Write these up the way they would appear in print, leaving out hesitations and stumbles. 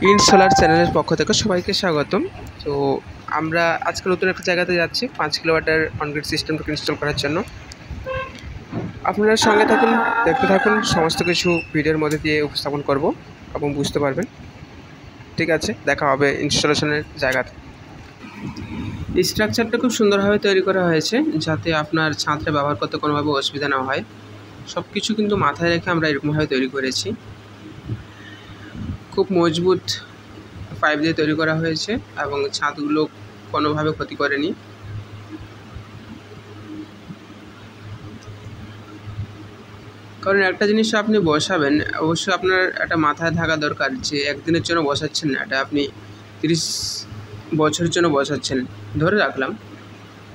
In solar চ্যানেলের পক্ষ থেকে সবাইকে স্বাগতম। তো আমরা আজকে নতুন একটা জায়গাতে যাচ্ছি 5 কিলোওয়াটের অনগ্রিড সিস্টেমটাকে ইনস্টল করার জন্য। আপনারা সঙ্গে থাকুন, দেখতে থাকুন, সমস্ত কিছু ভিডিওর মধ্যে দিয়ে উপস্থাপন করব এবং বুঝতে পারবেন। ঠিক আছে, দেখা হবে ইনস্টলেশনের জায়গাতে। এই স্ট্রাকচারটা খুব সুন্দরভাবে তৈরি করা হয়েছে যাতে আপনার ছাদটা ব্যবহার করতে কোনোভাবে অসুবিধা না হয়। সব কিছু কিন্তু মাথায় রেখে আমরা এরকমভাবে তৈরি করেছি। খুব মজবুত পাইপ দিয়ে তৈরি করা হয়েছে এবং ছাদগুলো কোনোভাবে ক্ষতি করেনি। কারণ একটা জিনিস আপনি বসাবেন, অবশ্যই আপনার একটা মাথায় থাকা দরকার যে একদিনের জন্য বসাচ্ছেন না, এটা আপনি 30 বছরের জন্য বসাচ্ছেন ধরে রাখলাম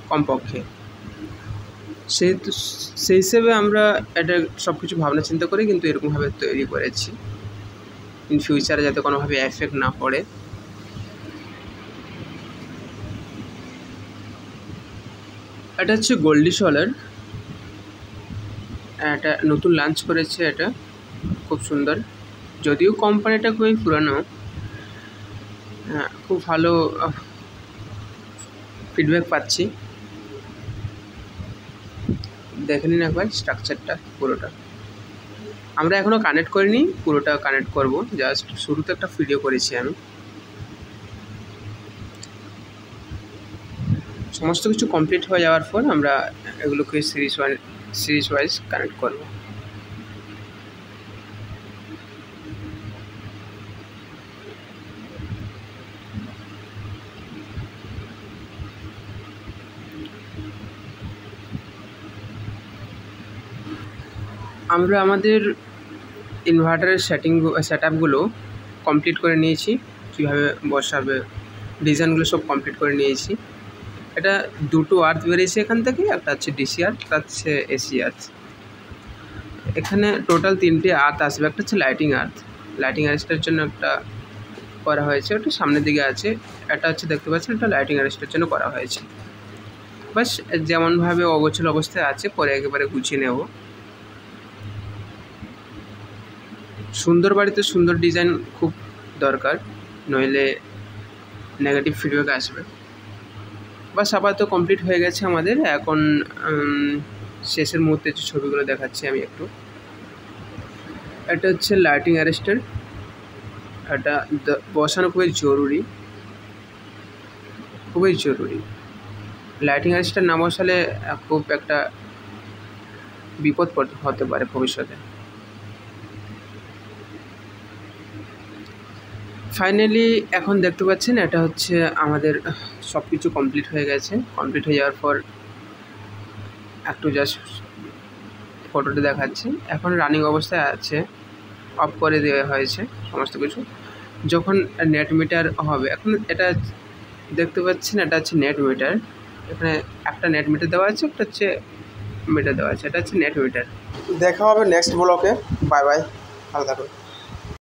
কমপক্ষে। সেহেতু সেই হিসেবে আমরা এটা সব কিছু ভাবনা চিন্তা করে কিন্তু এরকমভাবে তৈরি করেছি, ইন ফিউচারে যাতে কোনোভাবে এফেক্ট না পড়ে। এটা হচ্ছে গোল্ডি সোলার, এটা নতুন লঞ্চ করেছে। এটা খুব সুন্দর, যদিও কোম্পানিটা খুবই পুরানো। খুব ভালো ফিডব্যাক পাচ্ছি। দেখে নিন একবার স্ট্রাকচারটা পুরোটা। আমরা এখনও কানেক্ট করিনি, পুরোটা কানেক্ট করব, জাস্ট শুরুতে একটা ভিডিও করেছি আমি। সমস্ত কিছু কমপ্লিট হয়ে যাওয়ার পর আমরা এগুলোকে সিরিজ ওয়াইজ কানেক্ট করব। আমরা আমাদের ইনভার্টারের সেটআপগুলো কমপ্লিট করে নিয়েছি, কীভাবে বসাবে ডিজাইনগুলো সব কমপ্লিট করে নিয়েছি। এটা দুটো আর্থ বেরিয়েছে এখান থেকে, একটা হচ্ছে ডিসি আর্থ, একটা হচ্ছে এসি আর্থ। এখানে টোটাল 3টে আর্থ আসবে। একটা হচ্ছে লাইটিং আর্থের জন্য একটা করা হয়েছে, ওটা সামনের দিকে আছে। এটা হচ্ছে দেখতে পাচ্ছেন, এটা লাইটিং আর্থের জন্য করা হয়েছে। বাস যেমনভাবে অগোছল অবস্থায় আছে, পরে একেবারে গুছিয়ে নেব। সুন্দর বাড়িতে সুন্দর ডিজাইন খুব দরকার, নইলে নেগেটিভ ফিডব্যাক আসবে। বাস আপাতত কমপ্লিট হয়ে গেছে আমাদের। এখন শেষের মুহূর্তে যে ছবিগুলো দেখাচ্ছি আমি একটু। এটা হচ্ছে লাইটিং অ্যারেস্টার, এটা বসানো খুবই জরুরি। লাইটিং অ্যারেস্টার না বসালে খুব একটা বিপদ হতে পারে ভবিষ্যতে। ফাইনালি এখন দেখতে পাচ্ছেন, এটা হচ্ছে আমাদের সব কিছু কমপ্লিট হয়ে গেছে। কমপ্লিট হয়ে যাওয়ার পর একটু জাস্ট ফটোটা দেখাচ্ছি। এখন রানিং অবস্থায় আছে, অফ করে দেওয়া হয়েছে সমস্ত কিছু। যখন নেট মিটার হবে, এখন এটা দেখতে পাচ্ছেন, এটা হচ্ছে নেট মিটার। এখানে একটা নেট মিটার দেওয়া আছে, একটা হচ্ছে মিটার দেওয়া আছে। এটা হচ্ছে নেট মিটার। দেখা হবে নেক্সট ব্লকে। বাই বাই, ভালো থাকুন।